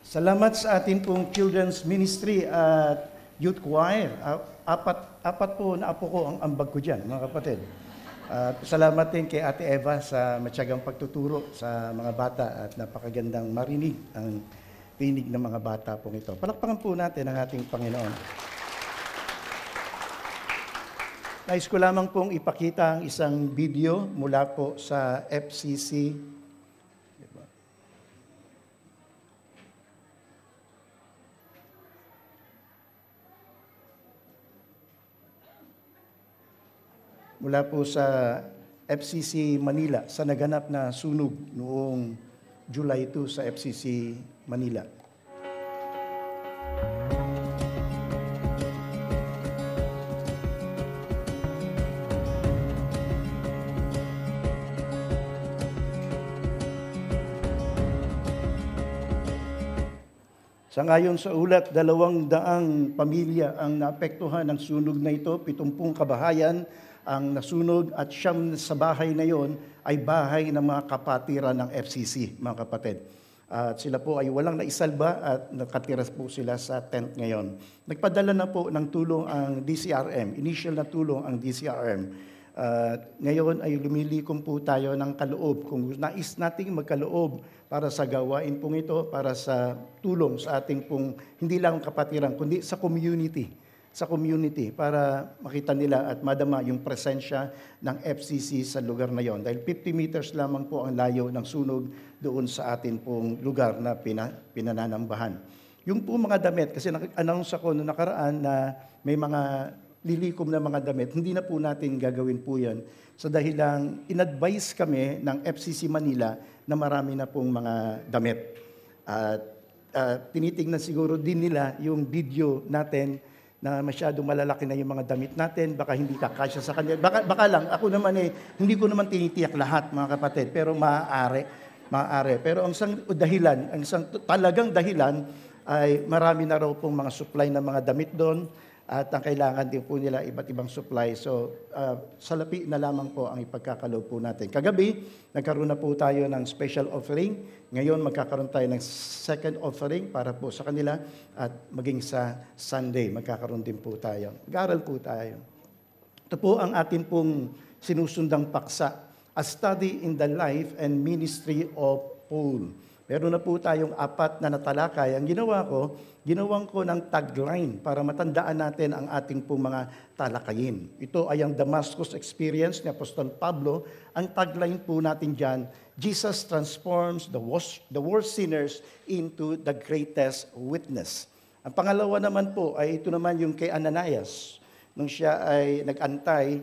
Salamat sa atin pong Children's Ministry at Youth Choir. Apat po na apo ko ang ambag ko dyan, mga kapatid. At salamat din kay Ate Eva sa matyagang pagtuturo sa mga bata at napakagandang marinig ang tinig ng mga bata pong ito. Palakpakan po natin ang ating Panginoon. Nais ko lamang pong ipakita ang isang video mula po sa FCC. Mula po sa FCC Manila sa naganap na sunog noong July 2 sa FCC Manila. Sangayon sa ulat, 200 pamilya ang naapektuhan ng sunog na ito, 70 kabahayan ang nasunog at 9 sa bahay na yon ay bahay ng mga kapatiran ng FCC, mga kapatid. At sila po ay walang naisalba at nakatira po sila sa tent ngayon. Nagpadala na po ng tulong ang DCRM, initial na tulong ang DCRM. Ngayon ay lumilikom po tayo ng kaloob. Kung nais nating magkaloob para sa gawain pong ito, para sa tulong sa ating pong hindi lang kapatiran, kundi sa community para makita nila at madama yung presensya ng FCC sa lugar na yon. Dahil 50 meters lamang po ang layo ng sunog doon sa atin pong lugar na pinananambahan. Yung po mga damit, kasi announce ako noong nakaraan na may mga lilikom na mga damit, hindi na po natin gagawin po yan. Sa dahilang in-advise kami ng FCC Manila na marami na pong mga damit. At tinitingnan siguro din nila yung video natin na masyadong malalaki na yung mga damit natin, baka hindi kakasya sa kanya. Baka lang, ako naman hindi ko naman tinitiyak lahat, mga kapatid, pero maaari. Pero ang talagang dahilan ay marami na raw pong mga supply ng mga damit doon at ang kailangan din po nila iba't ibang supply. So, salapi na lamang po ang ipagkakaloob po natin. Kagabi, nagkaroon na po tayo ng special offering. Ngayon, magkakaroon tayo ng second offering para po sa kanila at maging sa Sunday, magkakaroon din po tayo. Mag-aral po tayo. Ito po ang atin pong sinusundang paksa, A Study in the Life and Ministry of Paul. Meron na po tayong 4 na natalakay. Ang ginawan ko ng tagline para matandaan natin ang ating pong mga talakayin. Ito ay ang Damascus experience ni Apostol Pablo. Ang tagline po natin dyan, Jesus transforms the worst sinners into the greatest witness. Ang pangalawa naman po ay ito naman yung kay Ananias, nung siya ay nag-antay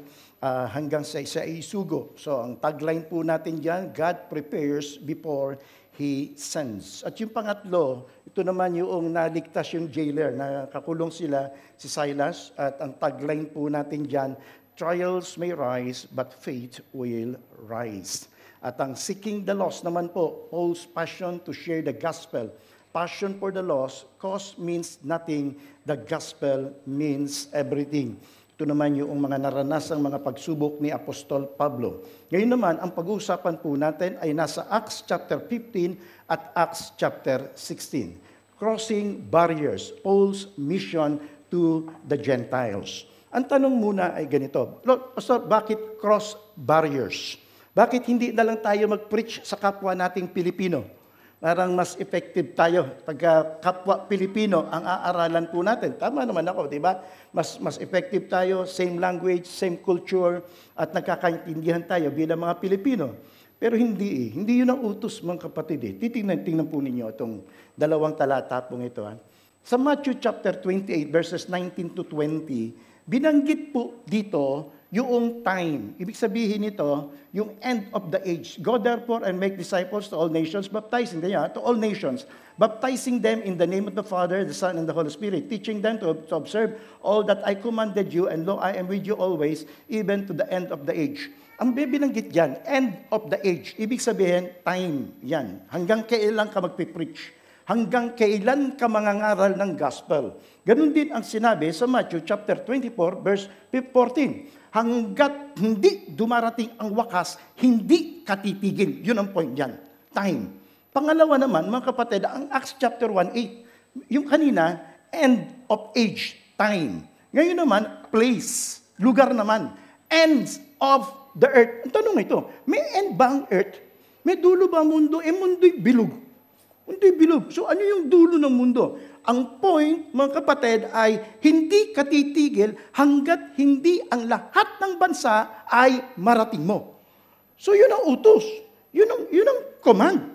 hanggang sa isa isugo. So ang tagline po natin dyan, God prepares before He sends. At yung pangatlo, ito naman yung naligtas yung jailer, nakakulong sila, si Silas, at ang tagline po natin dyan, trials may rise, but faith will rise. At ang seeking the lost naman po, Paul's passion to share the gospel. Passion for the lost, cause means nothing, the gospel means everything. Ito naman yung mga naranasang mga pagsubok ni Apostol Pablo. Ngayon naman, ang pag-uusapan po natin ay nasa Acts chapter 15 at Acts chapter 16. Crossing barriers, Paul's mission to the Gentiles. Ang tanong muna ay ganito, Pastor, bakit cross barriers? Bakit hindi na lang tayo mag-preach sa kapwa nating Pilipino? Parang mas effective tayo pagka kapwa Pilipino ang aaralan po natin. Tama naman ako, di ba? Mas effective tayo, same language, same culture, at nagkakaintindihan tayo bilang mga Pilipino. Pero hindi Hindi yun ang utos, mga kapatid. Tingnan po ninyo itong 2 talata pong ito. Sa Matthew chapter 28, verses 19 to 20, binanggit po dito yung time. Ibig sabihin nito, yung end of the age. Go therefore and make disciples to all nations, baptizing them, to all nations, baptizing them in the name of the Father, the Son, and the Holy Spirit, teaching them to observe all that I commanded you, and lo, I am with you always, even to the end of the age. Ang bibinanggit dyan, end of the age. Ibig sabihin, time yan. Hanggang kailan ka magpipreach. Hanggang kailan ka mangangaral ng gospel. Ganun din ang sinabi sa Matthew chapter 24, verse 14. Hanggat hindi dumarating ang wakas, hindi katitigil. Yun ang point dyan. Time. Pangalawa naman, mga kapatid, ang Acts chapter 1:8, yung kanina, end of age, time. Ngayon naman, place, lugar naman, ends of the earth. Ang tanong ito, may end ba ang earth? May dulo ba ang mundo? Mundo'y bilog. Mundo'y bilog. So ano yung dulo ng mundo? Ang point, mga kapatid, ay hindi ka titigil hanggat hindi ang lahat ng bansa ay marating mo. So yun ang utos. Yun ang command.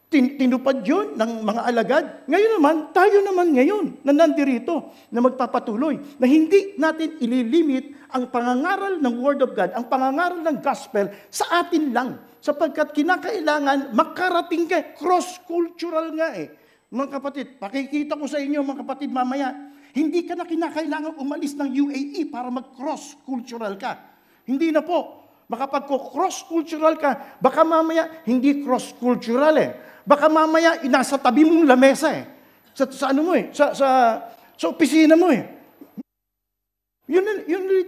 Tinupad yun ng mga alagad. Ngayon naman, tayo naman ngayon na nandirito, na magpapatuloy, na hindi natin ililimit ang pangangaral ng Word of God, ang pangangaral ng Gospel sa atin lang. Sapagkat kinakailangan makarating ka, cross-cultural nga eh. Mga kapatid, pakikita ko sa inyo mga kapatid mamaya, hindi ka na kinakailangan umalis ng UAE para mag-cross-cultural ka. Hindi na po. Makapag-cross-cultural ka, baka mamaya hindi cross-cultural eh. Baka mamaya nasa tabi mong lamesa eh. Sa ano mo eh, sa opisina mo eh. Yun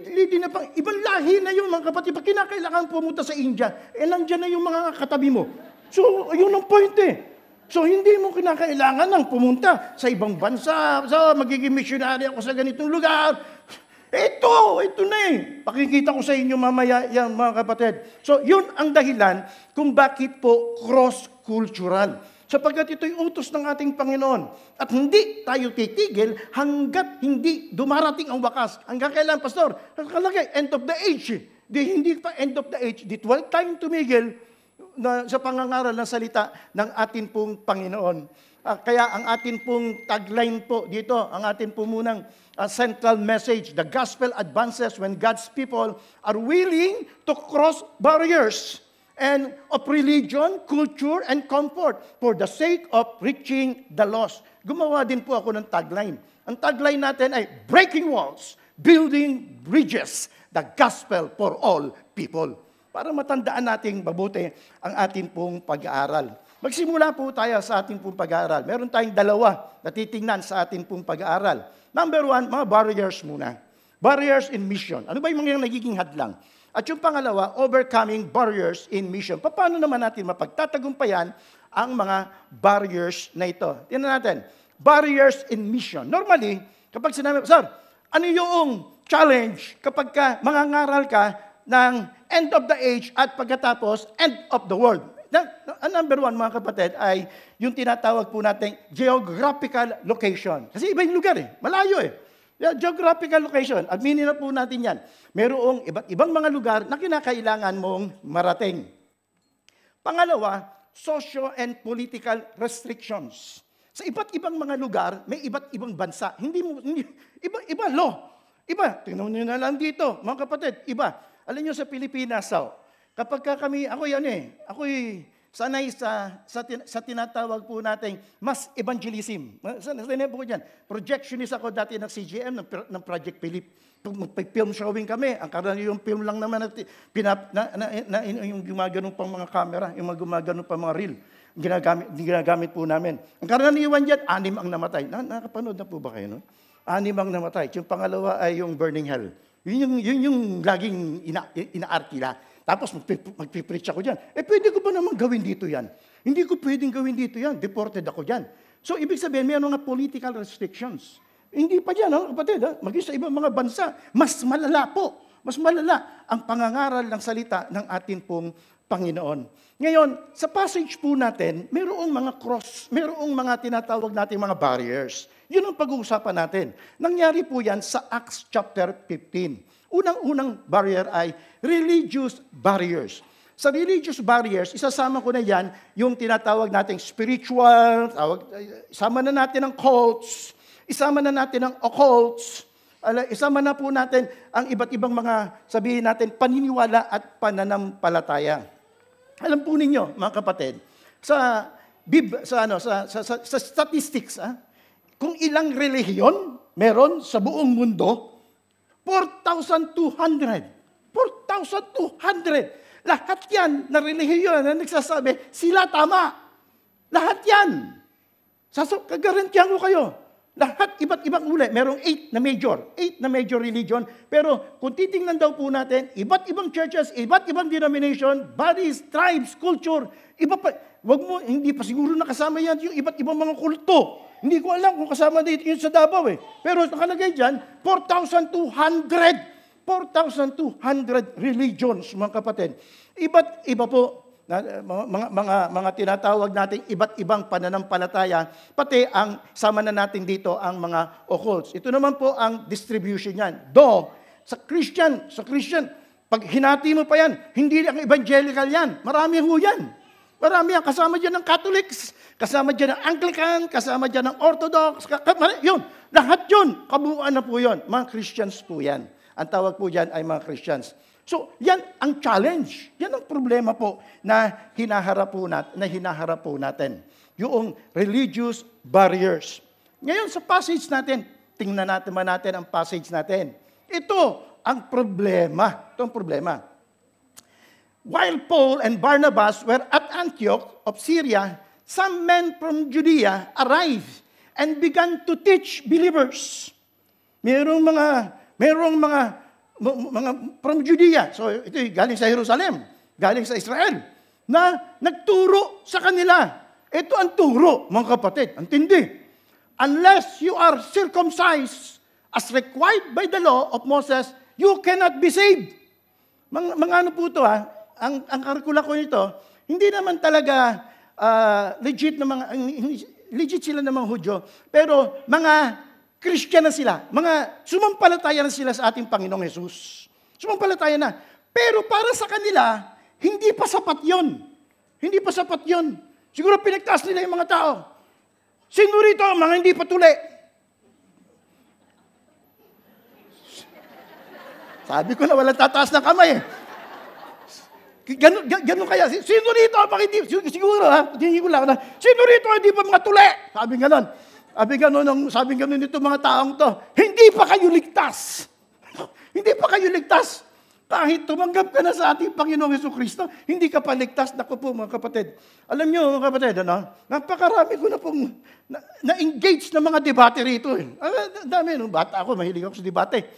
lidi na pang, ibang lahi na yung mga kapatid. Pag kinakailangan pumunta sa India, nandyan na yung mga katabi mo. So, yun ang point eh. So, hindi mo kinakailangan ng pumunta sa ibang bansa. So, magiging missionary ako sa ganitong lugar. Ito na eh. Pakikita ko sa inyo mamaya yan, mga kapatid. So, yun ang dahilan kung bakit po cross-cultural. Sapagkat ito'y utos ng ating Panginoon. At hindi tayo titigil hanggat hindi dumarating ang wakas. Hanggang kailan, Pastor? Kalagay, end of the age. Hindi pa end of the age. Di 12 time tumigil na, sa pangangaral ng salita ng ating pong Panginoon. Kaya ang ating pong tagline po dito, ang ating po munang central message, the gospel advances when God's people are willing to cross barriers and of religion, culture, and comfort for the sake of reaching the lost. Gumawa din po ako ng tagline. Ang tagline natin ay breaking walls, building bridges, the gospel for all people. Para matandaan nating mabuti ang ating pong pag-aaral. Magsimula po tayo sa ating pong pag-aaral. Meron tayong dalawa na titingnan sa ating pong pag-aaral. Number one, mga barriers muna. Barriers in mission. Ano ba yung mga nagiging hadlang? At yung pangalawa, overcoming barriers in mission. Paano naman natin mapagtatagumpayan ang mga barriers na ito? Tingnan natin. Barriers in mission. Normally, kapag sinabi, Sir, ano yung challenge kapag mangangaral ka ng end of the age at pagkatapos end of the world? Ang number one, mga kapatid, ay yung tinatawag po natin geographical location. Kasi iba yung lugar eh. Malayo eh. Yeah, geographical location. Adminin na po natin yan. Merong iba't ibang mga lugar na kinakailangan mong marating. Pangalawa, socio and political restrictions. Sa iba't ibang mga lugar, may iba't ibang bansa. Iba law. Iba. Tingnan nyo na lang dito, mga kapatid. Iba. Alam nyo sa Pilipinas, kapag ako'y sanay sa tinatawag po natin mas evangelism. Sanay po ko dyan. Projectionist ako dati ng CGM, ng Project Philip. Mag-film showing kami. Ang karaniwang yung film lang naman yung gumaganong pang mga camera, yung gumaganong pang mga reel. Ginagamit po namin. Ang karaniwan dyan, 6 ang namatay. Nakapanood na po ba kayo? No? 6 ang namatay. Yung pangalawa ay yung Burning Hell. Yun yung laging inaarkila. Tapos magpipreach ako dyan. Pwede ko ba naman gawin dito yan? Hindi ko pwedeng gawin dito yan. Deported ako dyan. So, ibig sabihin, may mga political restrictions. Hindi pa dyan, kapatid. Maging sa ibang mga bansa, mas malala po. Mas malala ang pangangaral ng salita ng ating pong Panginoon. Ngayon, sa passage po natin, mayroong mga tinatawag natin mga barriers. Yun ang pag-uusapan natin. Nangyari po yan sa Acts chapter 15. Unang-unang barrier ay religious barriers. Sa religious barriers, isasama ko na yan yung tinatawag nating spiritual, isama na natin ang cults, isama na natin ang occults, isama na po natin ang iba't ibang mga, sabihin natin, paniniwala at pananampalataya. Alam po ninyo, mga kapatid, sa statistics, kung ilang relihiyon meron sa buong mundo, 4,200. 4,200. Lahat yan na relihiyon na nagsasabi, sila tama. Lahat yan. Kagarantiyan ko kayo. Lahat iba't ibang uli. Merong 8 na major religion. Pero kung titingnan daw po natin, iba't ibang churches, iba't ibang denomination, bodies, tribes, culture, iba pa. Hindi pa siguro nakasama yan yung iba't ibang mga kulto. Hindi ko alam kung kasama dito yun sa Davao eh. Pero nakalagay dyan, 4,200 religions, mga kapatid. Iba't iba po, mga tinatawag nating iba't ibang pananampalataya, pati ang sama na natin dito ang mga occults. Ito naman po ang distribution yan. Sa Christian, pag hinati mo pa yan, hindi ang evangelical yan. Marami ho yan. Marami yan. Kasama dyan ng Catholics, kasama dyan ng Anglican, kasama dyan ng Orthodox. Yun, lahat yun. Kabuuan na po yun. Mga Christians po yan. Ang tawag po dyan ay mga Christians. So, yan ang challenge. Yan ang problema po na hinaharap po natin. Yung religious barriers. Ngayon sa passage natin, tingnan natin ang passage natin. Ito ang problema. Ito ang problema. While Paul and Barnabas were at Antioch of Syria, some men from Judea arrived and began to teach believers. Merong mga from Judea. So ito galing sa Jerusalem, galing sa Israel, na nagturo sa kanila. Ito ang turo, mga kapatid. Ang tindi. Unless you are circumcised as required by the law of Moses, you cannot be saved. Mga ano po ito ang karikula ko nito, hindi naman talaga legit sila ng mga Hudyo, pero mga Christian na sila, mga sumampalataya na sila sa ating Panginoong Hesus. Sumampalataya na. Pero para sa kanila, hindi pa sapat yun. Hindi pa sapat yun. Siguro pinagtaas nila yung mga tao. Sino rito ang mga hindi patuli? Sabi ko na walang tataas ng kamay eh. Ganun kaya. Sino rito ang mga hindi, siguro hindi ko lang, sino rito ang hindi pa mga tuli? Sabi ganun nito mga taong to, hindi pa kayo ligtas. Hindi pa kayo ligtas. Kahit tumanggap ka na sa ating Panginoong Jesucristo, hindi ka pa ligtas. Naku po mga kapatid. Alam niyo mga kapatid, napakarami ko na pong na-engage na mga debate rito. Dami, bata ako, mahilig ako sa debate.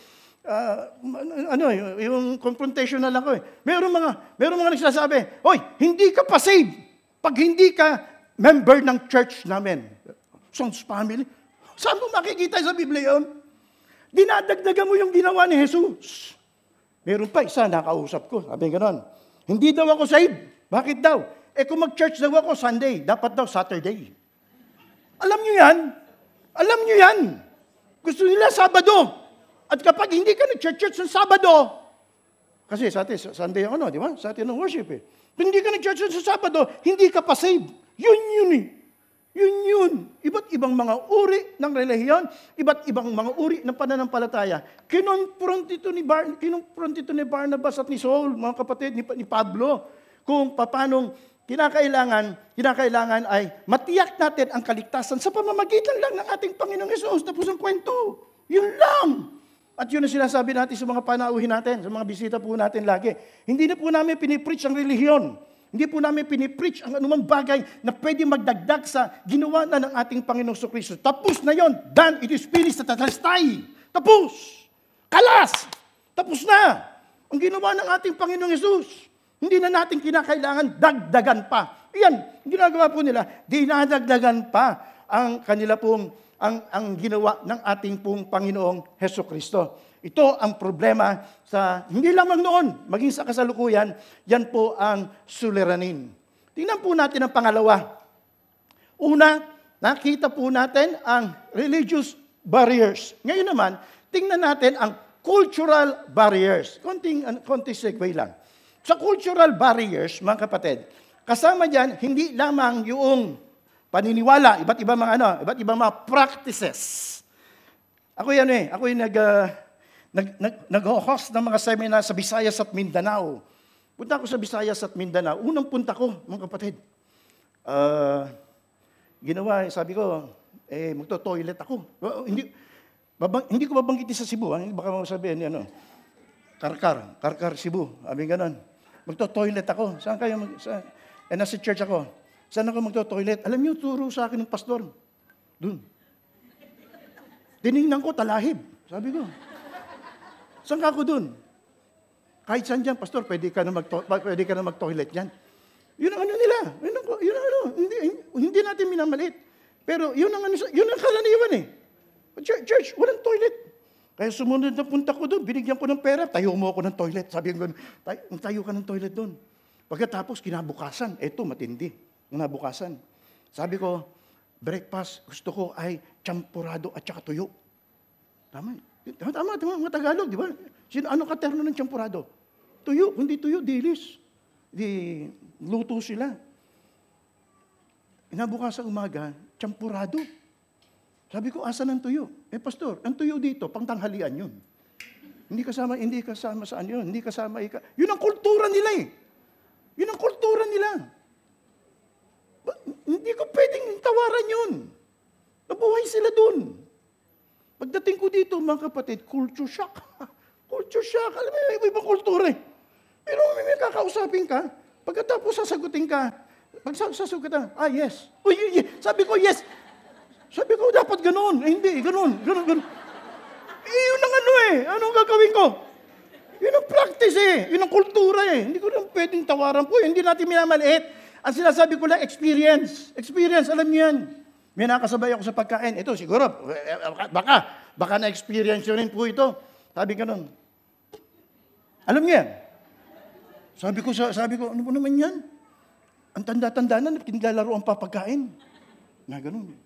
Yung confrontational ako eh. Meron mga nagsasabi, hoy, hindi ka pa saved pag hindi ka member ng church namin. Sons family. Saan mo makikita sa Biblia yun? Dinadagdagan mo yung ginawa ni Jesus. Meron pa isa, nakausap ko. Sabi gano'n, hindi daw ako saved. Bakit daw? Kung mag-church daw ako Sunday, dapat daw Saturday. Alam nyo yan? Alam nyo yan? Gusto nila Sabado. At kapag hindi ka nag-church ng Sabado, kasi sa atin, Sunday ang di ba? Sa atin ang worship eh. Kung hindi ka nag-church sa Sabado, hindi ka pa saved. Yun eh. Yun. Iba't ibang mga uri ng relihiyon, iba't ibang mga uri ng pananampalataya. Kinonfront ito ni Barnabas at ni Saul, mga kapatid, ni Pablo, kung paanong kinakailangan ay matiyak natin ang kaligtasan sa pamamagitan lang ng ating Panginoong Hesus. Tapos ang kwento. Yun lang. At yun ang sinasabi natin sa mga panauhin natin, sa mga bisita po natin lagi. Hindi na po namin pinipreach ang relihiyon. Hindi po namin pinipreach ang anumang bagay na pwede magdagdag sa ginawa na ng ating Panginoong Jesucristo. Tapos na yon. Done. It is finished. Tatalastay. Tapos. Kalas. Tapos na. Ang ginawa ng ating Panginoong Jesus. Hindi na natin kinakailangan dagdagan pa. Iyan. Ginagawa po nila. Dinadagdagan pa ang kanila pong ang ginawa ng ating pong Panginoong Jesucristo. Ito ang problema sa, hindi lamang noon, maging sa kasalukuyan, yan po ang suliranin. Tingnan po natin ang pangalawa. Una, nakita po natin ang religious barriers. Ngayon naman, tingnan natin ang cultural barriers. Konting segue lang. Sa cultural barriers, mga kapatid, kasama dyan, hindi lamang yung paniniwala, iba't ibang mga practices. Ako yung nag-host ng mga seminar sa Visayas at Mindanao. Punta ako sa Visayas at Mindanao. Unang punta ko, mga kapatid. Sabi ko, magto-toilet ako. Hindi ko babanggitin sa Cebu. Baka masabihin, Karkar, Cebu. Sabi ganon. Magto-toilet ako. Saan kayo? Nasa church ako. Saan ako magto-toilet? Alam niyo, turo sa akin ng pastor. Doon. Tinignan ko, talahib. Sabi ko. Saan ka ako doon? Kahit saan dyan, pastor, pwede ka na mag-toilet dyan. Yun ang ano nila. Yun ang ano. Hindi natin minamalit. Pero yun ang ano, yun ang karaniwan eh. Church, walang toilet. Kaya sumunod na punta ko doon, binigyan ko ng pera, tayo mo ako ng toilet. Sabi ko, tayo ka ng toilet doon. Pagkatapos, kinabukasan, eto, matindi. Kinabukasan. Sabi ko, breakfast, gusto ko ay champurado at saka tuyo. Tama, mga Tagalog, di ba? Ano ka terno ng champurado? Tuyo, hindi tuyo, dilis. Di, luto sila. Kinabukasan umaga, champurado. Sabi ko, asan ang tuyo? Pastor, ang tuyo dito, pangtanghalian yun. Hindi kasama saan yun. Yun ang kultura nila eh. Yun ang kultura nila. Hindi ko pwedeng tawaran yun. Nabuhay sila dun. Pagdating ko dito, mga kapatid, culture shock. Culture shock. Alam mo, may ibang kultura eh. Pero may kakausapin ka, pagkatapos sasagutin ka, pag sasagutin ka, yes. Uy, sabi ko, yes. Sabi ko, dapat ganun. Hindi, ganun. Yun ang ano eh. Anong gagawin ko? Yun ang practice eh. Yun ang kultura eh. Hindi ko lang pwedeng tawaran po. Hindi natin minamaliit. Ang sinasabi ko lang, experience. Experience, alam niyo yan. May nakasabay ako sa pagkain. Ito, siguro, baka na-experience nyo rin po ito. Sabi ganun. Alam niyo yan? Sabi ko, ano po naman yan? Ang tanda-tanda na, kinlalaro ang papagkain. Na ganun.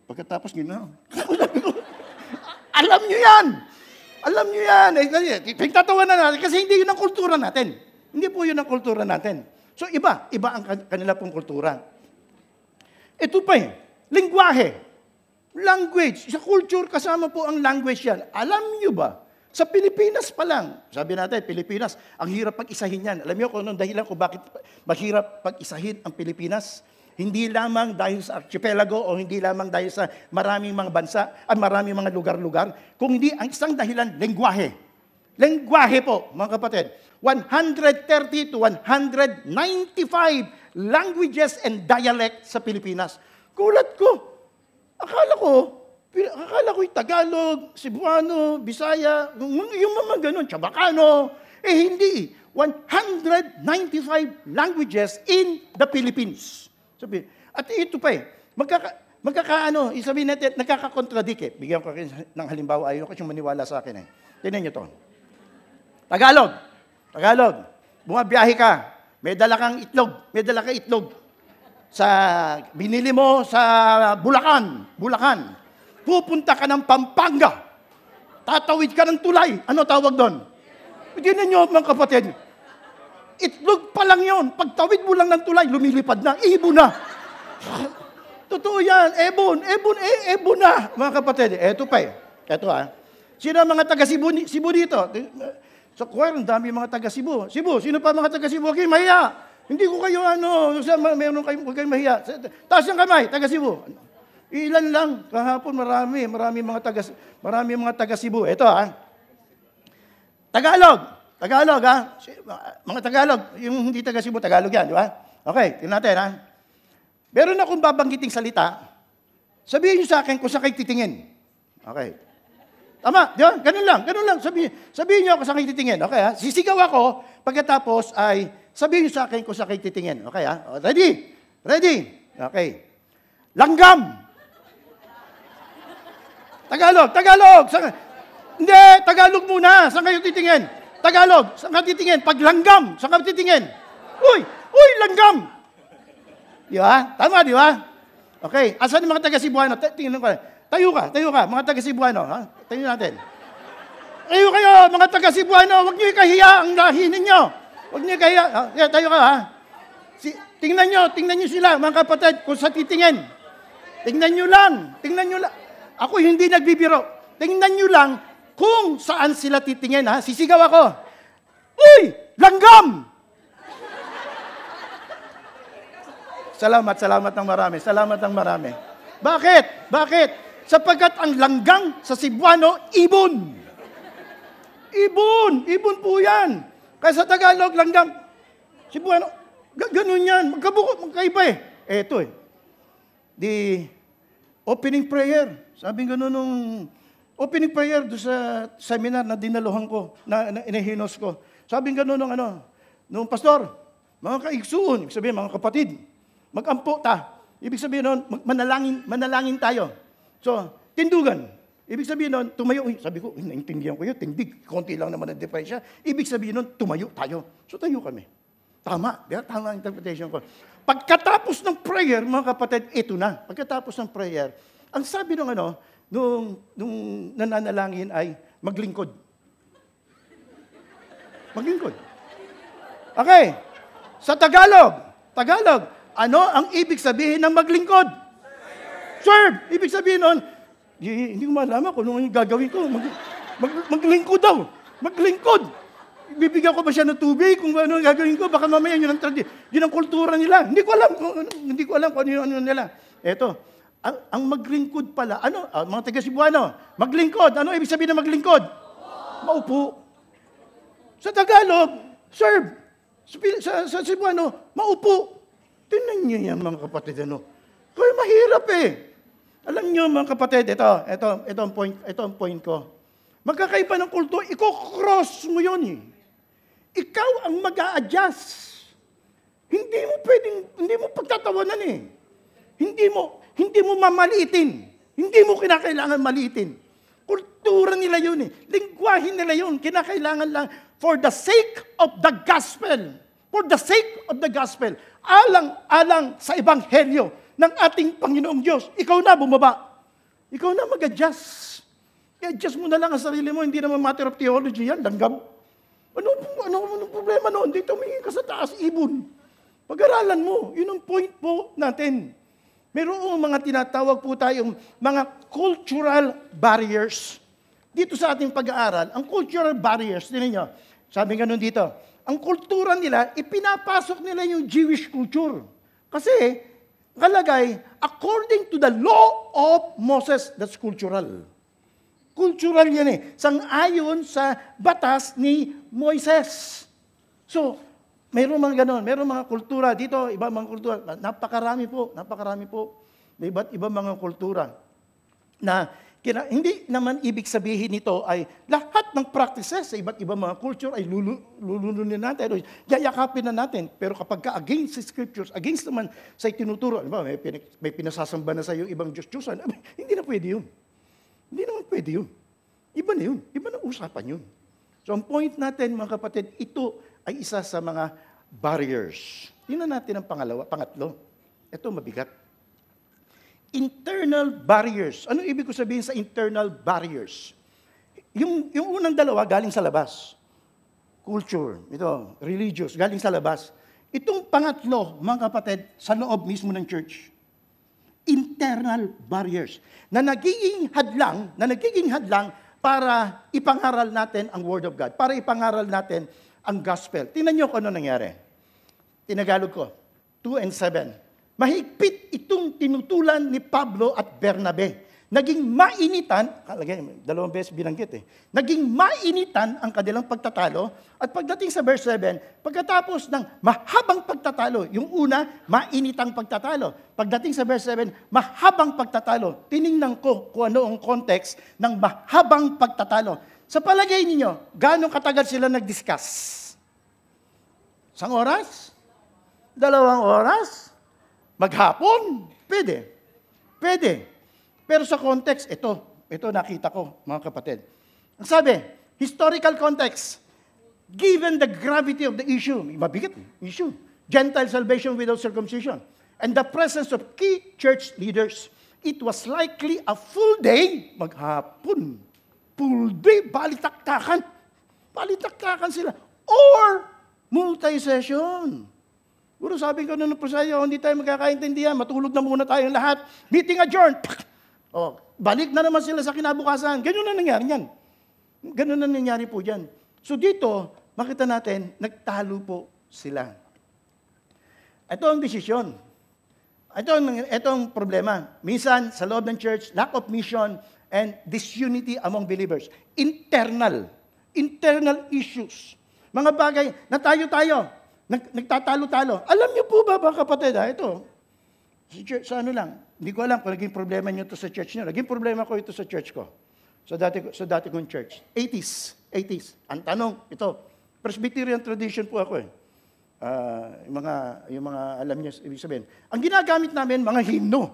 Pagkatapos ginawa. Sabi ko, alam niyo yan! Alam niyo yan! Pagtatawa na natin kasi hindi yun ang kultura natin. Hindi po yun ang kultura natin. So iba ang kanila pong kultura. Ito pa lingwahe. Language. Sa culture, kasama po ang language yan. Alam niyo ba? Sa Pilipinas pa lang, sabi natin, Pilipinas, ang hirap pag-isahin yan. Alam niyo kung anong dahilan kung bakit mahirap pag-isahin ang Pilipinas? Hindi lamang dahil sa archipelago o hindi lamang dahil sa maraming mga bansa at maraming mga lugar-lugar, kung hindi ang isang dahilan, lengguwahe. Lengguwahe po, mga kapatid. 130 to 195 languages and dialects sa Pilipinas. Kulat ko. Akala ko yung Tagalog, Cebuano, Bisaya, yung mga ganun, Chabacano. Hindi. 195 languages in the Philippines. Sabi, at ito pa sabihin natin, nakaka-contradict eh. Bigyan ko kayo ng halimbawa, ayaw kasi maniwala sa akin eh. Tingnan nyo to. Tagalog. Bumabiyahe ka, may dala kang itlog. Binili mo sa Bulacan. Pupunta ka ng Pampanga. Tatawid ka ng tulay. Ano tawag doon? Tingnan nyo mga kapatid. Itlog pa lang yun. Pagtawid mo lang ng tulay, lumilipad na. Ibon na. Totoo yan. Ebon na. Mga kapatid, eto pa Eto Sino ang mga taga-Cebu dito? Sa choir, ang dami mga taga-Cebu. Sino pa mga taga-Cebu? Huwag kayong mahiya. Hindi ko kayo meron kayong mahiya. Taas ang kamay, taga-Cebu. Ilan lang. Kahapon, marami mga taga-Cebu. Eto Tagalog, Mga Tagalog, yung hindi taga-Cebu, Tagalog yan, di ba? Okay, tingnan natin, Meron akong babanggiting salita. Sabihin niyo sa akin kung saan kayo titingin. Okay. Tama, di ba? Ganun lang. Sabihin niyo ako saan kayo titingin. Okay, Sisigaw ako, pagkatapos ay sabihin niyo sa akin kung saan kayo titingin. Okay, Ready? Okay. Langgam. Tagalog. Hindi, Tagalog muna. Saan kayo titingin? Tagalog, saan ka titingin? Pag langgam, saan ka titingin? Uy, langgam! Di ba? Tama, di ba? Okay, asan yung mga taga-Cebuano? Tingnan ko. Tayo ka, mga taga-Cebuano. Tingnan natin. Tayo kayo, mga taga-Cebuano, huwag niyo ikahiya ang lahi ninyo. Huwag niyo ikahiya. Tayo ka, Tingnan niyo sila, mga kapatid, kung saan titingin. Tingnan niyo lang. Ako hindi nagbibiro. Tingnan niyo lang kung saan sila titingin, Sisigaw ako. Uy! Langgam! Salamat ng marami. Bakit? Sapagkat ang langgam sa Cebuano, ibon. Ibon po yan. Kaya sa Tagalog, langgam. Cebuano, ganun yan. Magkaiba Eto The opening prayer. Sabi ganun nung opening prayer do sa seminar na dinaluhan ko, na inahinos ko. Sabi gano'n nung pastor, mga kaigsuon, ibig sabihin, mga kapatid, mag-ampo ta. Ibig sabihin nun, manalangin tayo. So, tindugan. Ibig sabihin nun, tumayo. Sabi ko, naintindihan ko yun, tindig. Konti lang naman ang diferensya. Ibig sabihin nun, tumayo tayo. So, tayo kami. Tama. Tama ang interpretation ko. Pagkatapos ng prayer, mga kapatid, ito na. Pagkatapos ng prayer, ang sabi nung nananalangin ay maglingkod. Maglingkod. Okay. Sa Tagalog, ano ang ibig sabihin ng maglingkod? Serve. Ibig sabihin nun, hindi ko malaman kung ano yung gagawin ko. Maglingkod daw. Maglingkod. Bibigyan ko ba siya ng tubig kung ano yung gagawin ko? Baka mamaya yun ang kultura nila. Hindi ko alam kung ano nila. Eto, ang maglingkod pala, mga taga Cebuano, maglingkod. Ano ibig sabihin ng maglingkod? Maupo. Sa Tagalog, serve. Sa Cebuano, maupo. Tingnan niyo yan, mga kapatid. Kaya mahirap Alam niyo, mga kapatid, ito ang point ko. Magkakaiba ng kulto, i-cross mo yun Ikaw ang mag-a-adjust. Hindi mo pagtatawanan Hindi mo mamaliitin. Hindi mo kinakailangan maliitin. Kultura nila yun Lingwahe nila yun. Kinakailangan lang for the sake of the gospel. For the sake of the gospel. Alang-alang sa ebanghelyo ng ating Panginoong Diyos. Ikaw na bumaba. Ikaw na mag-adjust. I-adjust mo na lang ang sarili mo. Hindi naman matter of theology yan. Langgam. Ano problema noon? Dito humingi ka sa taas, ibon. Pag-aralan mo. Yun ang point po natin. Mayroong mga tinatawag po tayong mga cultural barriers. Dito sa ating pag-aaral, ang cultural barriers, tingnan nyo, sabi nga nun dito, ang kultura nila, ipinapasok nila yung Jewish culture. Kasi, kalagay, according to the law of Moses, that's cultural. Cultural yan sang-ayon sa batas ni Moises. So, mayroong mga ganon, mayroong mga kultura dito, iba mga kultura, napakarami po. Iba't ibang mga kultura na hindi naman ibig sabihin nito ay lahat ng practices sa iba't ibang mga culture ay lulununin natin, yayakapin na natin. Pero kapag against the scriptures, against naman sa itinuturo, may pinasasamba na sa iyo ibang Diyos-Diyosan, hindi na pwede yun. Hindi naman pwede yun. Iba na yun. Iba na usapan yun. So ang point natin, mga kapatid, ito ay isa sa mga barriers. Tingnan natin ang pangatlo. Ito mabigat. Internal barriers. Ano ibig ko sabihin sa internal barriers? Yung unang dalawa galing sa labas. Culture, religious, galing sa labas. Itong pangatlo, mga kapatid, sa loob mismo ng church. Internal barriers. Na nagiging hadlang para ipangaral natin ang Word of God. Para ipangaral natin ang gospel. Tingnan niyo kung ano nangyari. Tinagalog ko, 2 and 7. Mahigpit itong tinutulan ni Pablo at Bernabe. Naging mainitan, dalawang beses binanggit Naging mainitan ang kanilang pagtatalo. At pagdating sa verse 7, pagkatapos ng mahabang pagtatalo, yung una, mainitang pagtatalo. Pagdating sa verse 7, mahabang pagtatalo. Tiningnan ko kung ano ang context ng mahabang pagtatalo. Sa palagay ninyo, gaano katagal sila nag-discuss? 1 oras? 2 oras? Maghapon? Pwede. Pero sa context, ito nakita ko, mga kapatid. Ang sabi, historical context, given the gravity of the issue, mabigat issue, Gentile salvation without circumcision, and the presence of key church leaders, it was likely a full day, maghapon, full day, balitaktakan sila, or multi-session. Puro sabi ko nung proseso, hindi tayo magkakaintindihan, matulog na muna tayong lahat, meeting adjourned. Balik na naman sila sa kinabukasan. Ganun na nangyari po dyan. So dito, makita natin, nagtalo po sila. Ito ang desisyon. Ito ang problema. Minsan, sa loob ng church, lack of mission and disunity among believers. Internal issues. Mga bagay na tayo, nagtatalo-talo. Alam niyo po ba, mga kapatid, ito, sa ano lang, hindi ko alam kung naging problema niyo ito sa church niyo. Naging problema ko ito sa church ko. Sa dati kong church. 80s. Ang tanong, ito, Presbyterian tradition po ako Yung mga alam niyo, ibig sabihin. Ang ginagamit namin, mga himno.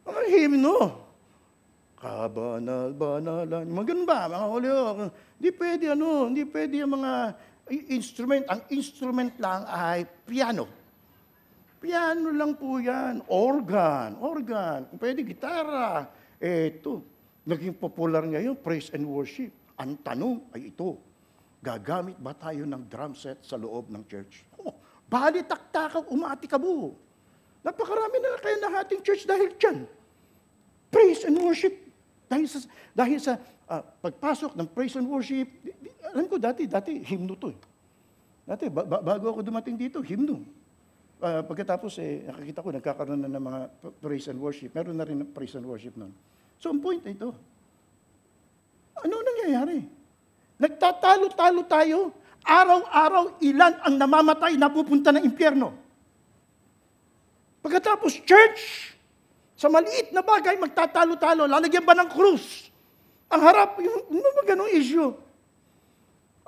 Mga himno. Kabanal-banalan. Mga ganun ba? Mga ulyo. Hindi pwede yung mga instrument. Ang instrument lang ay piano. Piano lang po yan. Organ. Kung pwede, gitara. Ito. Naging popular ngayon, praise and worship. Ang tanong ay ito. Gagamit ba tayo ng drum set sa loob ng church? Bali taktakang umati ka buo. Napakarami na kaya ng ating church dahil dyan. Praise and worship. Dahil sa pagpasok ng praise and worship, alam ko dati hymno to. Dati, bago ako dumating dito, hymno. Pagkatapos, nakikita ko, nagkakaroon na ng mga praise and worship. Meron na rin praise and worship nun. So, ang point na ito, ano nangyayari? Nagtatalo-talo tayo, araw-araw ilan ang namamatay na pupunta ng impyerno. Pagkatapos, church, sa maliit na bagay, magtatalo-talo, lalagyan ba ng krus? Ang harap, ano ba ganong issue?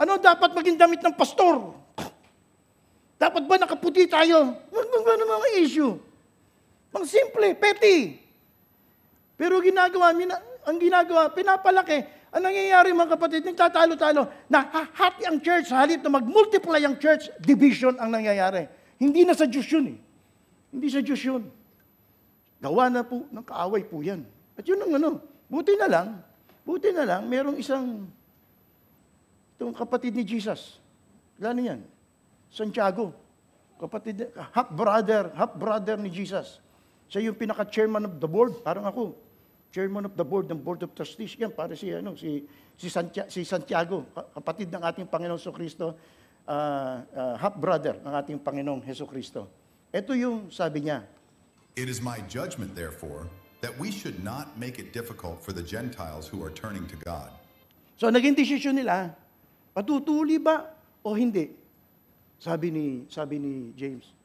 Ano dapat maging damit ng pastor? Dapat ba nakaputi tayo? Ano ba mga issue? Mga simple, petty. Pero ang ginagawa, pinapalaki. Ang nangyayari mga kapatid, nagtatalo-talo, nahahati ang church, halip na mag-multiply ang church, division ang nangyayari. Hindi na sa Diyos yun eh. Hindi sa Diyos yun. Gawa na po, ng kaaway po yan. At yun ang buti na lang, merong itong kapatid ni Jesus. Lalo yan, Santiago. Kapatid, half-brother ni Jesus. Siya yung pinaka-chairman of the board, parang ako. Chairman of the board ng Board of Trustees. Yan, para si Santiago, kapatid ng ating Panginoong Jesucristo, half-brother ng ating Panginoong Jesucristo. Ito yung sabi niya. It is my judgment, therefore, that we should not make it difficult for the Gentiles who are turning to God. So, naging desisyon nila, patutuli ba o hindi? Sabi ni James,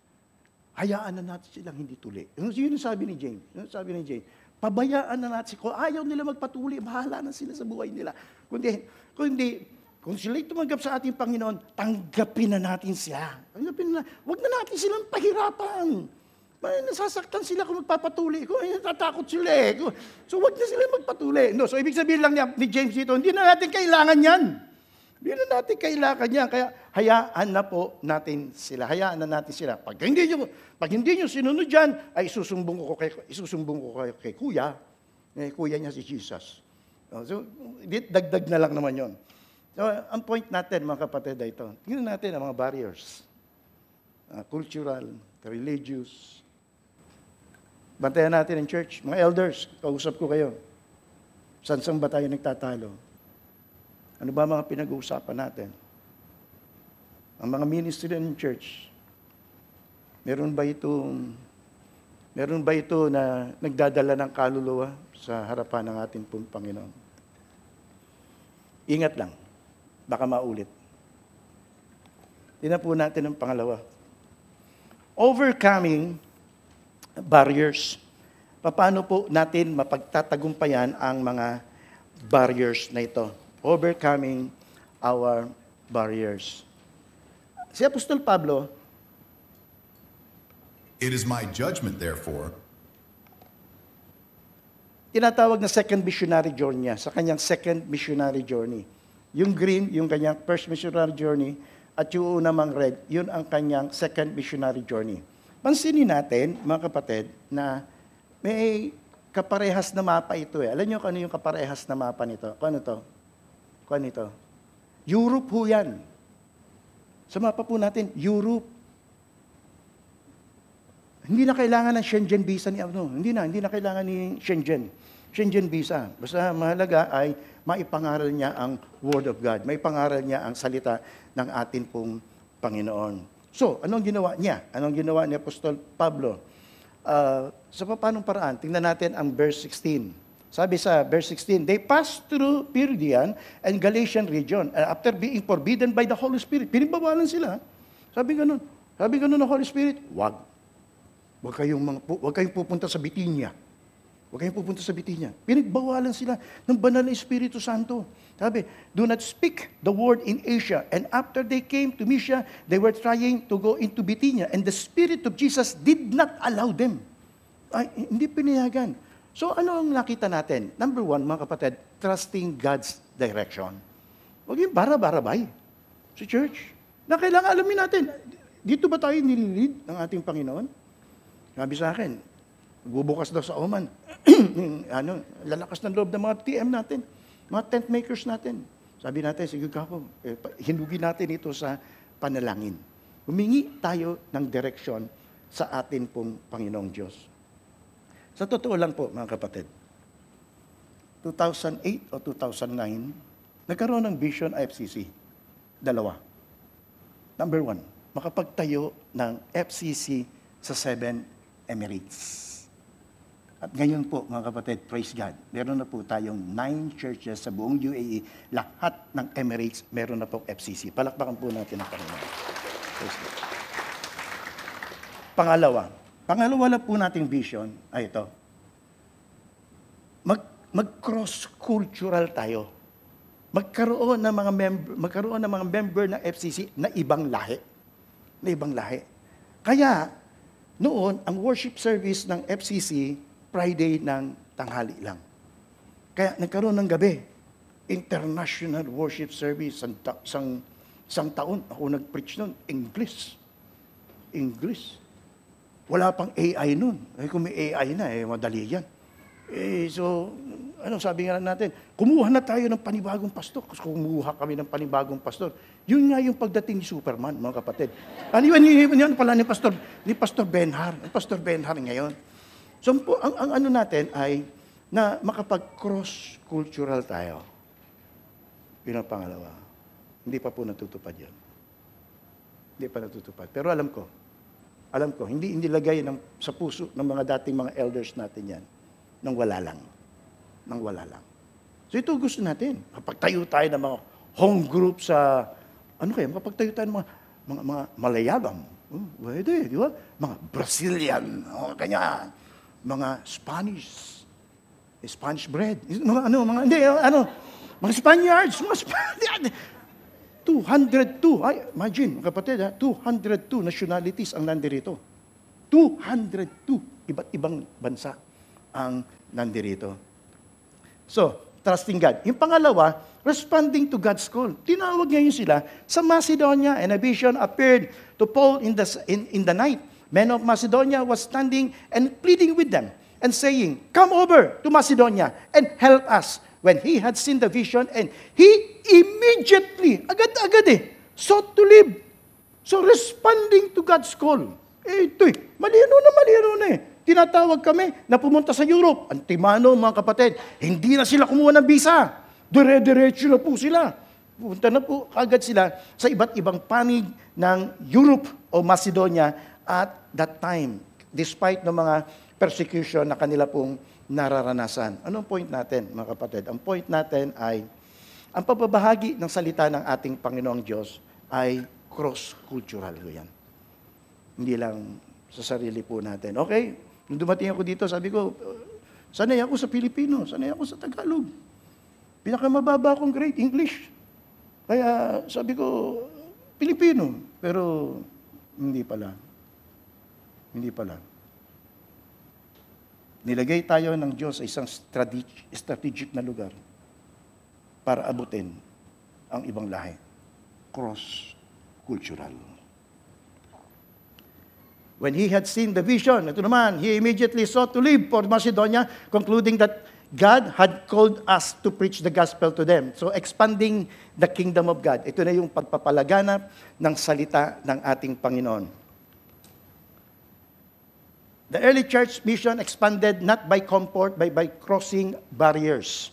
hayaan na natin silang hindi tuli. Yun sabi ni James. Pabayaan na natin. Kung ayaw nila magpatuli, bahala na sila sa buhay nila. Kung sila tumanggap sa ating Panginoon, tanggapin na natin siya. Huwag na natin silang pahirapan. Nasasaktan sila kung magpapatuli. Kung natatakot sila eh. So huwag na sila magpatuli. No, so ibig sabihin lang ni James dito, hindi na natin kailangan yan. Hindi na natin kailangan yan. Kaya hayaan na po natin sila. Hayaan na natin sila. Pag hindi nyo sinunod dyan, ay isusumbong ko kay Kuya. Kuya niya si Jesus. So, dagdag na lang naman yon. So, ang point natin, mga kapatid, ay ito. Tingnan natin ang mga barriers. Cultural, religious. Bantayan natin ang church. Mga elders, kausap ko kayo. Saan ba tayo nagtatalo? Ano ba mga pinag-uusapan natin? Ang mga ministry ng church, meron ba ito na nagdadala ng kaluluwa sa harapan ng ating Panginoon? Ingat lang, baka maulit. Tingnan po natin ang pangalawa. Overcoming barriers. Paano po natin mapagtatagumpayan ang mga barriers na ito? Overcoming our barriers. Si Apostol Pablo, it is my judgment, therefore, tinatawag na second missionary journey niya, sa kanyang second missionary journey. Yung green, yung kanyang first missionary journey, at yung unang red, yun ang kanyang second missionary journey. Pansinin natin, mga kapatid, na may kaparehas na mapa ito eh. Alam niyo kung ano yung kaparehas na mapa nito? Kung ano to? Kung ano ito? Europe ho yan. Sa mapa po natin, Europe. Hindi na kailangan ng Schengen visa ni ano. Hindi na kailangan ni Schengen visa. Basta mahalaga ay maipangaral niya ang Word of God. Maipangaral niya ang salita ng atin pong Panginoon. So, anong ginawa niya? Anong ginawa ni Apostol Pablo? Sa paanong paraan? Tingnan natin ang verse 16. Sabi sa verse 16, they passed through Phrygian and Galatian region. After being forbidden by the Holy Spirit, pinibawalan sila. Sabi ganun ng Holy Spirit, wag kayong pupunta sa Bithynia. Huwag kayong pupunta sa Bitinya. Pinagbawalan sila ng banal na Espiritu Santo. Sabi, do not speak the word in Asia. And after they came to Mysia, they were trying to go into Bithynia. And the Spirit of Jesus did not allow them. Ay, hindi pinayagan. So ano ang nakita natin? Number one, mga kapatid, trusting God's direction. Huwag yung bara-barabay sa church. Na kailangan alamin natin, dito ba tayo nililid ng ating Panginoon? Sabi sa akin, bubukas daw sa Oman. Lalakas ng loob ng mga TM natin, mga tent makers natin. Sabi natin, sige kapo, hinugin natin ito sa panalangin. Humingi tayo ng direksyon sa atin pong Panginoong Diyos. Sa totoo lang po, mga kapatid, 2008 o 2009, nagkaroon ng Vision FCC. Dalawa. Number one, makapagtayo ng FCC sa 7 Emirates. At ngayon po, mga kapatid, praise God, meron na po tayong 9 churches sa buong UAE. Lahat ng Emirates, meron na po FCC. Palakpakan po natin ang Panginoon. Praise God. Pangalawa na po nating vision ay ito. Mag-cross-cultural tayo. Magkaroon ng mga member ng FCC na ibang lahi. Kaya, noon, ang worship service ng FCC, Friday ng tanghali lang. Kaya nagkaroon ng gabi, international worship service, isang taon, ako nag-preach nun, English. Wala pang AI nun. Kung may AI na, madali yan. So, sabi nga natin, kumuha na tayo ng panibagong pastor. Kasi kumuha kami ng panibagong pastor. Yun nga yung pagdating ni Superman, mga kapatid. Yan pala ni Pastor Benhar. Pastor Benhar ngayon. So, ang natin ay na makapag-cross-cultural tayo. Yun ang pangalawa. Hindi pa po natutupad yan. Hindi pa natutupad. Pero alam ko, hindi lagay sa puso ng mga dating mga elders natin yan nang wala lang. So ito gusto natin. Kapagtayo tayo ng mga home group sa, kapagtayo tayo ng mga Malayalam. Pwede, di ba? Mga Brazilian, ganyan. Mga Spanish bread. Mga Spaniards. 202, imagine, kapatid, 202 nationalities ang nandirito. 202 iba't ibang bansa ang nandirito. So, trusting God. Yung pangalawa, responding to God's call. Tinawag ngayon sila sa Macedonia, and a vision appeared to Paul in the night. Men of Macedonia was standing and pleading with them and saying, "Come over to Macedonia and help us." When he had seen the vision, and he immediately, agad-agad sought to live. So responding to God's call. Malino na Tinatawag kami na pumunta sa Europe. Antimano, mga kapatid, hindi na sila kumuha ng visa. Dire-diretso na po sila. Pupunta na po agad sila sa iba't ibang panig ng Europe o Macedonia at that time, despite ng mga persecution na kanila pong nararanasan. Anong point natin, mga kapatid? Ang point natin ay, ang pagbabahagi ng salita ng ating Panginoong Diyos ay cross-cultural. Yan. Hindi lang sa sarili po natin. Okay, nung dumating ako dito, sabi ko, sanay ako sa Pilipino, sanay ako sa Tagalog. Pinakamababa akong grade, English. Kaya sabi ko, Pilipino. Pero hindi pala. Nilagay tayo ng Diyos sa isang strategic na lugar para abutin ang ibang lahi. Cross-cultural. When he had seen the vision, ito naman, he immediately sought to leave for Macedonia, concluding that God had called us to preach the gospel to them. So expanding the kingdom of God. Ito na yung pagpapalaganap ng salita ng ating Panginoon. The early church mission expanded not by comfort, but by crossing barriers.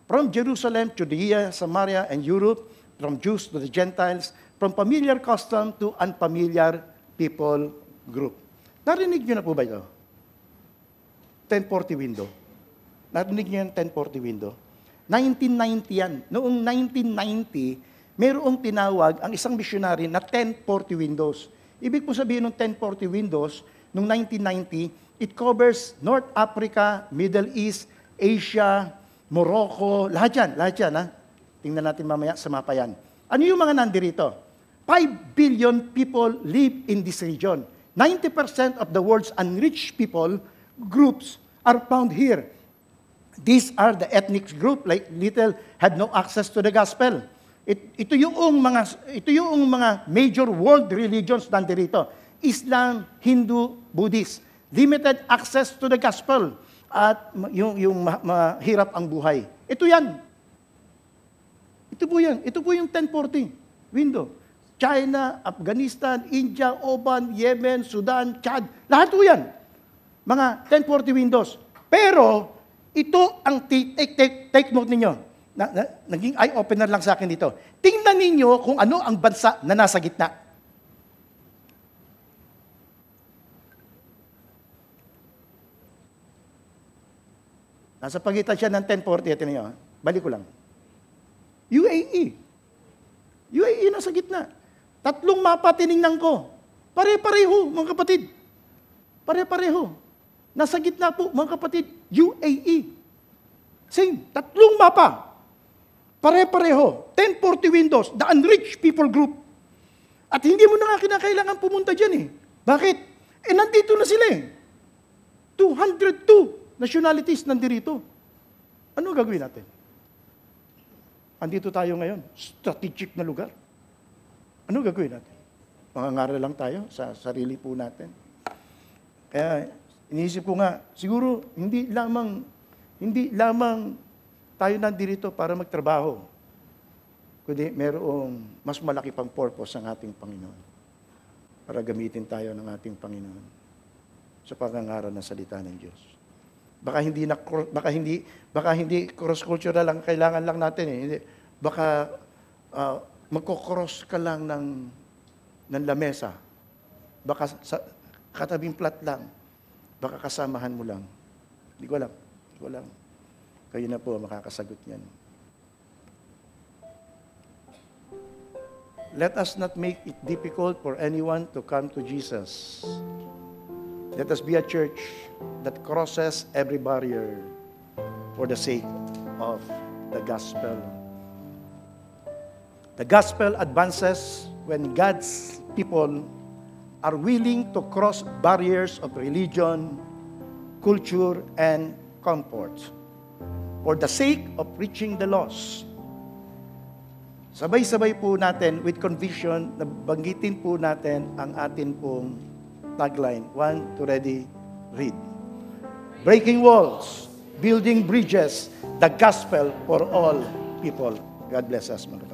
From Jerusalem, Judea, Samaria, and Europe, from Jews to the Gentiles, from familiar custom to unfamiliar people group. Narinig niyo na po ba ito? 1040 window. Narinig niyo yung 1040 window? 1990 yan. Noong 1990, mayroong tinawag ang isang missionary na 1040 windows. Ibig po sabihin ng 1040 windows, noong 1990, It covers North Africa, Middle East, Asia, Morocco, lahat yan. Ha? Tingnan natin mamaya sa mapa yan. Ano yung mga nandirito? 5 billion people live in this region. 90% of the world's unreached people groups are found here. These are the ethnic group like little had no access to the gospel. Ito yung mga major world religions nandirito. Islam, Hindu, Buddhist. Limited access to the gospel at yung mahirap ang buhay. Ito yan. Ito po yung 1040 window. China, Afghanistan, India, Oman, Yemen, Sudan, Chad. Lahat po yan. Mga 1040 windows. Pero, ito ang take note ninyo. Naging eye-opener lang sa akin dito. Tingnan ninyo kung ano ang bansa na nasa gitna. Nasa pagitan siya ng 1040. Ito ninyo. Balik ko lang. UAE. UAE nasa gitna. 3 mapa tinignan ko. Pare-pareho, mga kapatid. Pare-pareho. Nasa gitna po, mga kapatid. UAE. Same. 3 mapa. Pare-pareho. 1040 windows. The unreached people group. At hindi mo na nga kinakailangan pumunta dyan eh. Bakit? Nandito na sila eh. 202 nationalities nandirito. Ano gagawin natin? Andito tayo ngayon. Strategic na lugar. Ano gagawin natin? Mangangaral lang tayo sa sarili po natin. Kaya iniisip ko nga, siguro hindi lamang tayo nandirito para magtrabaho, kundi merong mas malaki pang purpose ang ating Panginoon para gamitin tayo ng ating Panginoon sa pagngangaral ng salita ng Diyos. Baka hindi cross-cultural lang kailangan lang natin eh. Hindi. Baka magko-cross ka lang ng lamesa. Baka sa katabing plat lang. Baka kasamahan mo lang. Hindi ko alam. Kayo na po makakasagot niyan. Let us not make it difficult for anyone to come to Jesus. Let us be a church that crosses every barrier for the sake of the gospel. The gospel advances when God's people are willing to cross barriers of religion, culture, and comfort for the sake of reaching the lost. Sabay-sabay po natin with conviction na banggitin po natin ang atin pong tagline. 1, 2, ready, read. Breaking walls, building bridges, the gospel for all people. God bless us, mga